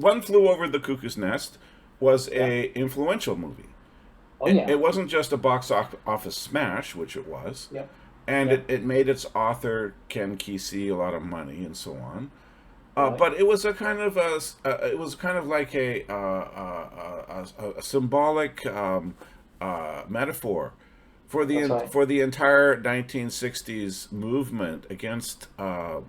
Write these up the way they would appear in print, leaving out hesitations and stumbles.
One Flew Over the Cuckoo's Nest was Yeah. a influential movie. Oh It yeah. wasn't just a box office smash, which it was, Yep. and Yep. it made its author Ken Kesey a lot of money and so on. Right. But it was a kind of it was kind of like a symbolic metaphor That's right. for the entire 1960s movement against a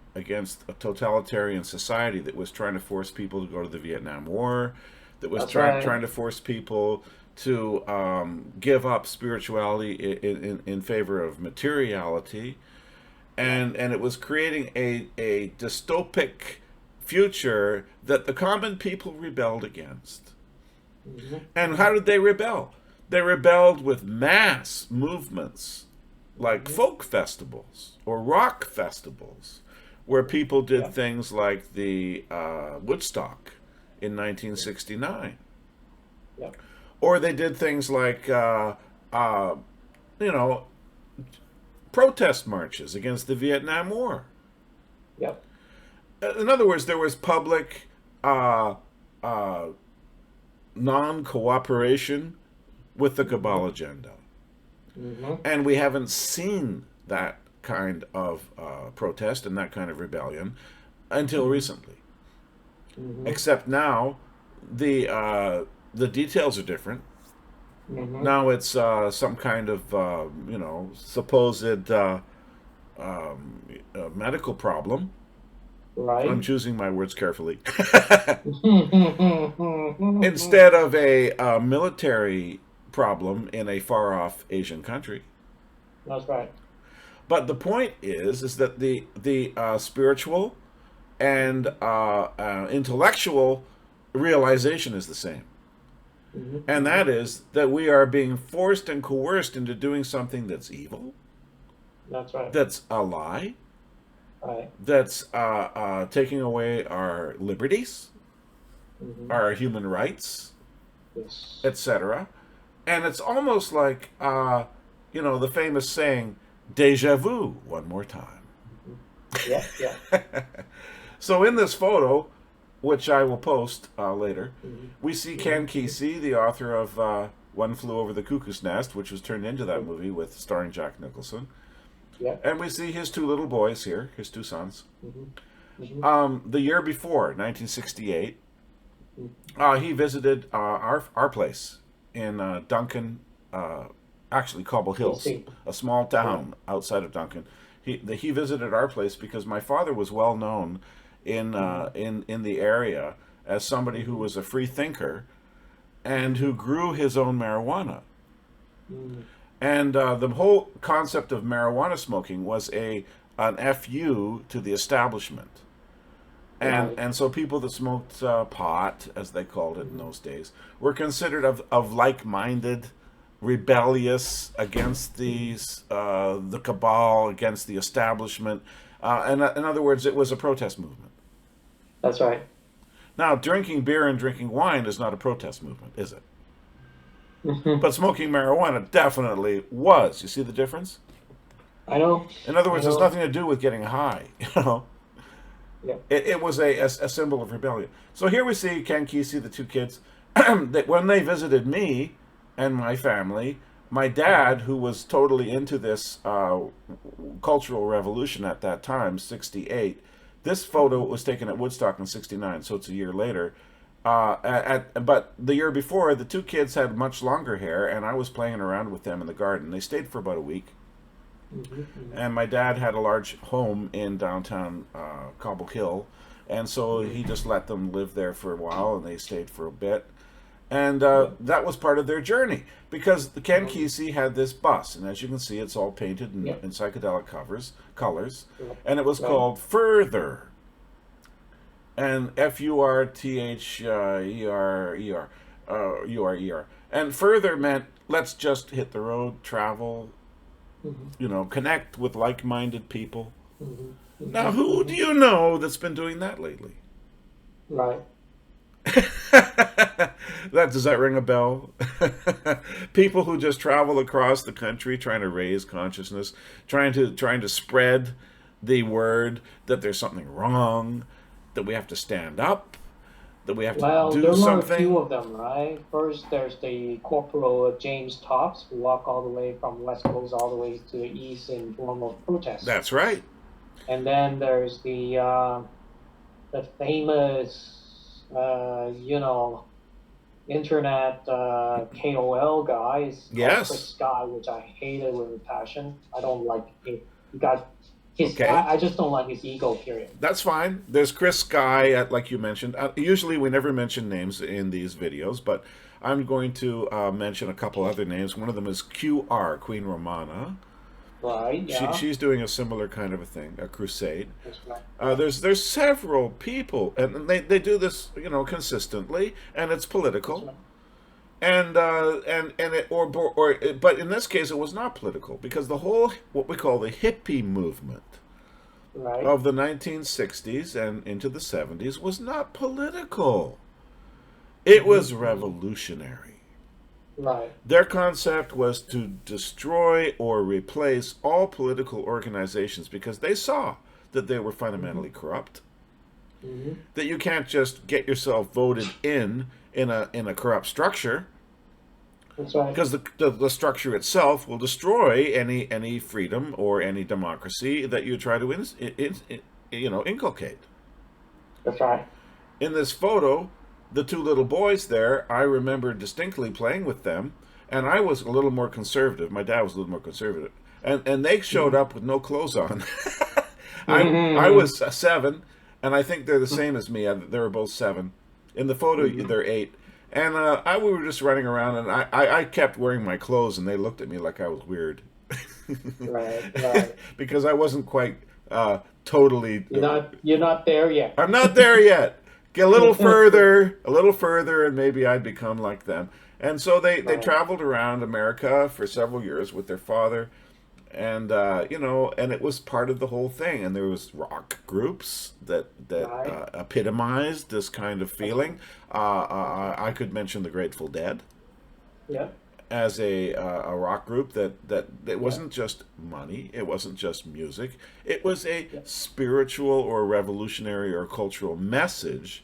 totalitarian society that was trying to force people to go to the Vietnam War, that was That's right. trying to force people to give up spirituality in favor of materiality, Yeah. and it was creating a dystopic future that the common people rebelled against. Hmm. And Hmm. how did they rebel? They rebelled with mass movements like Hmm. folk festivals or rock festivals, where people did Yeah. things like the Woodstock in 1969, Yeah. or they did things like uh, you know protest marches against the Vietnam War. Yeah. In other words, there was public uh, uh, non cooperation with the Hmm. cabal agenda. Hmm. And we haven't seen that kind of protest and that kind of rebellion until Hmm. recently. Hmm. Except now, the details are different. Hmm. Now it's some kind of supposed medical problem. I'm Right. choosing my words carefully. Hmm. Instead of a military problem in a far off Asian country. That's right. But the point is that the spiritual and intellectual realization is the same, Hmm. and Hmm. that is that we are being forced and coerced into doing something that's evil, That's right. that's a lie, Right. that's taking away our liberties, Hmm. our human rights, Yes. etc. And it's almost like the famous saying, "Deja vu, one more time." Hmm. Yeah. Yeah. So in this photo, which I will post later, Hmm. we see Hmm. Ken Kesey, the author of One Flew Over the Cuckoo's Nest, which was turned into that movie with starring Jack Nicholson. Yeah. And we see his two little boys here, his two sons. Hmm. Hmm. The year before, 1968, Hmm. he visited our place in Duncan, actually Cobble Hills, DC. a small Yeah. town outside of Duncan. He visited our place because my father was well known Hmm. in the area as somebody who Hmm. was a free thinker and who grew his own marijuana. Hmm. And the whole concept of marijuana smoking was an fu to the establishment. And Right. and so people that smoked pot, as they called it in Hmm. those days, were considered of like minded, rebellious against Hmm. the cabal, against the establishment. And in other words, it was a protest movement. That's right. Now, drinking beer and drinking wine is not a protest movement, is it? Hmm. But smoking marijuana definitely was. You see the difference? I know. In other I words, there's know. nothing to do with getting high. You know, Yeah. it was a symbol of rebellion. So here we see Ken Kesey, the two kids, that when they visited me and my family, my Hmm. dad, who was totally into this cultural revolution at that time, 68, this photo Hmm. was taken at Woodstock in 69, so it's a year later. But the year before, the two kids had much longer hair, and I was playing around with them in the garden. They stayed for about a week. Hmm. Hmm. And my dad had a large home in downtown Cobble Hill, and so Hmm. he just let them live there for a while, and they stayed for a bit. And Yeah. that was part of their journey because the Ken Hmm. Kesey had this bus, and as you can see, it's all painted Yeah. in psychedelic colors, Yeah. and it was Right. called Further, and Further, and Further meant let's just hit the road, travel, Hmm. connect with like-minded people. Hmm. Now, Hmm. who do Hmm. you know that's been doing that lately? Right. Does that ring a bell? People who just travel across the country trying to raise consciousness, trying to spread the word that there's something wrong, that we have to stand up, that we have to Well, do there were a few something? of them, right? First, there's the Corporal James Tops, who walked all the way from West Coast all the way to the east in form of protest. That's right. And then there's the famous, internet KOL guy is called Chris Yes. Sky, which I hated with a passion. I don't like it. He got his. Okay. I just don't like his ego. Period. That's fine. There's Chris Sky, like you mentioned. Usually we never mention names in these videos, but I'm going to mention a couple other names. One of them is QR, Queen Romana. Right? Yeah. She's doing a similar kind of a thing, a crusade. That's right. Yeah. There's several people, and they do this, consistently, and it's That's political. right. And it or but in this case it was not political because the whole what we call the hippie movement Right. of the 1960s and into the 70s was not political. It Mm-hmm. was Mm-hmm. revolutionary. Right. Their concept was to destroy or replace all political organizations because they saw that they were Mm-hmm. fundamentally corrupt. Mm-hmm. That you can't just get yourself voted in a corrupt structure That's right. because the structure itself will destroy any freedom or any democracy that you try to inculcate. That's right. In this photo, the two little boys there, I remember distinctly playing with them, and I was a little more conservative. My dad was a little more conservative, and they showed Mm-hmm. up with no clothes on. I Mm-hmm. was 7, and I think they're the same as me. They were both 7. In the photo, Mm-hmm. they're 8. And we were just running around, and I kept wearing my clothes, and they looked at me like I was weird. Right. Right. Because I wasn't quite totally. You're not there yet. I'm not there yet. Get a little further, and maybe I'd become like them. And so they Right. traveled around America for several years with their father, and and it was part of the whole thing. And there was rock groups that Right. epitomized this kind of That's right. feeling. I could mention the Grateful Dead Yeah. as a rock group that it Yeah. wasn't just money, it wasn't just music, it was a Yeah. spiritual or revolutionary or cultural message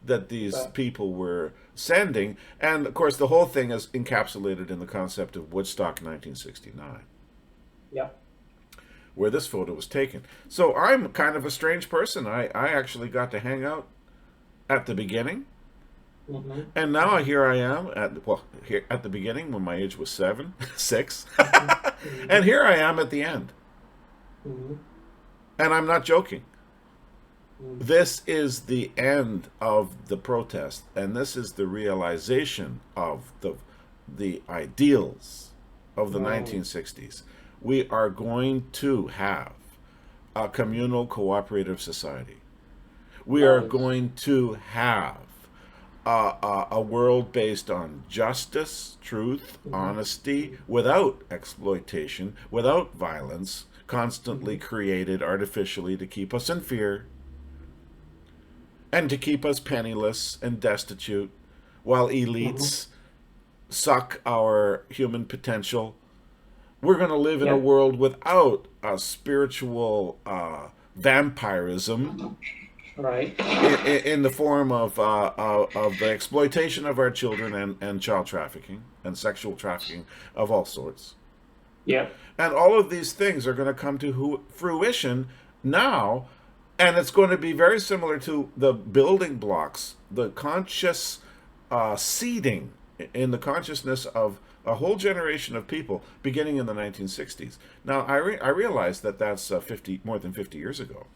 that these Right. people were sending. And of course the whole thing is encapsulated in the concept of Woodstock 1969, Yeah. where this photo was taken. So I'm kind of a strange person. I actually got to hang out at the beginning. Mm-hmm. And now here I am here at the beginning when my age was 7, 6, Mm-hmm. Mm-hmm. and here I am at the end. Mm-hmm. And I'm not joking. Mm-hmm. This is the end of the protest, and this is the realization of the ideals of the Mm-hmm. 1960s. We are going to have a communal cooperative society. We are Nice. going to have a world based on justice, truth, Mm-hmm. honesty, without exploitation, without violence, constantly Mm-hmm. created artificially to keep us in fear and to keep us penniless and destitute while Mm-hmm. elites suck our human potential. We're going to live in a Yeah. world without a spiritual vampirism Right. in the form of the exploitation of our children and child trafficking and sexual trafficking of all sorts. Yeah. And all of these things are going to come to fruition now, and it's going to be very similar to the building blocks, the conscious seeding in the consciousness of a whole generation of people beginning in the 1960s. Now, I realize that that's more than 50 years ago.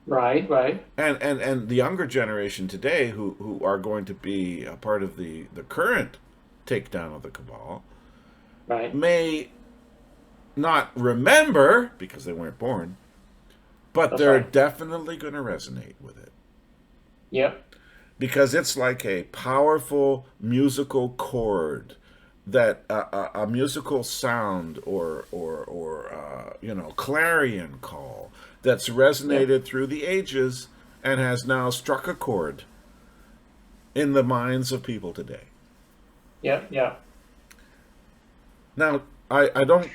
Right. Right. And the younger generation today who are going to be a part of the current takedown of the cabal Right. may not remember because they weren't born, but That's they're right. definitely going to resonate with it Yep. because it's like a powerful musical chord that a musical sound or clarion call that's Yep. resonated through the ages and has now struck a chord in the minds of people today. Yep. Yeah. Now, I don't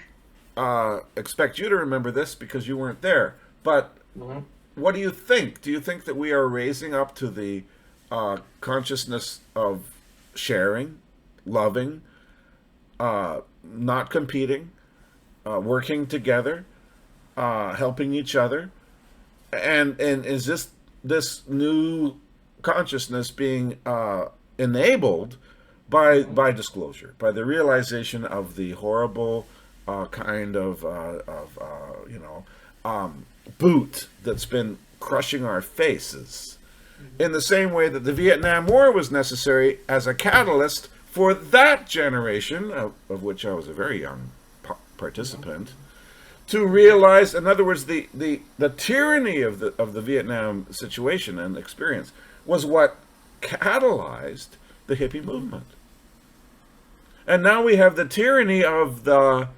expect you to remember this because you weren't there, but Mm-hmm. what do you think? Do you think that we are raising up to the consciousness of sharing, loving, not competing, working together, helping each other, and is this new consciousness being enabled by disclosure, by the realization of the horrible kind of boot that's been crushing our faces, in the same way that the Vietnam War was necessary as a catalyst for that generation, of which I was a very young participant, to realize, in other words, the tyranny of the Vietnam situation and experience was what catalyzed the hippie movement. And now we have the tyranny of the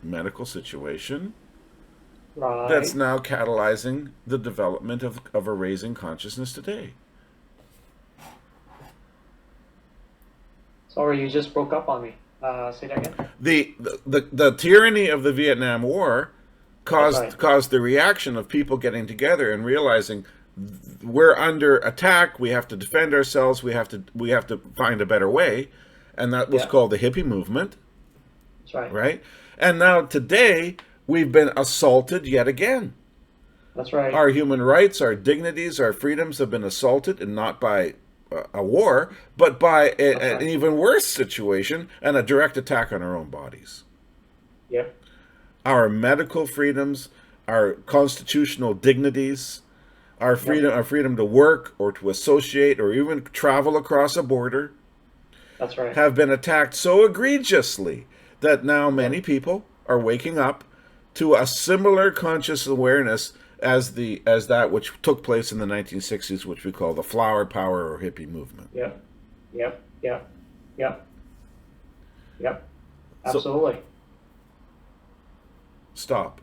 medical situation Right. that's now catalyzing the development of a raising consciousness today. Sorry, you just broke up on me. Say that again. The tyranny of the Vietnam War Right. caused the reaction of people getting together and realizing we're under attack. We have to defend ourselves. We have to find a better way, and that was Yeah. called the hippie movement, That's right. right? And now today we've been assaulted yet again. That's right. Our human rights, our dignities, our freedoms have been assaulted, and not by a war, but by an even worse situation and a direct attack on our own bodies. Yep. Our medical freedoms, our constitutional dignities, our freedom to work or to associate or even travel across a border That's right. have been attacked so egregiously that now many people are waking up to a similar conscious awareness as that which took place in the 1960s, which we call the flower power or hippie movement. Yep. Yep. Yep. Yep. Yep. So- Absolutely. Stop.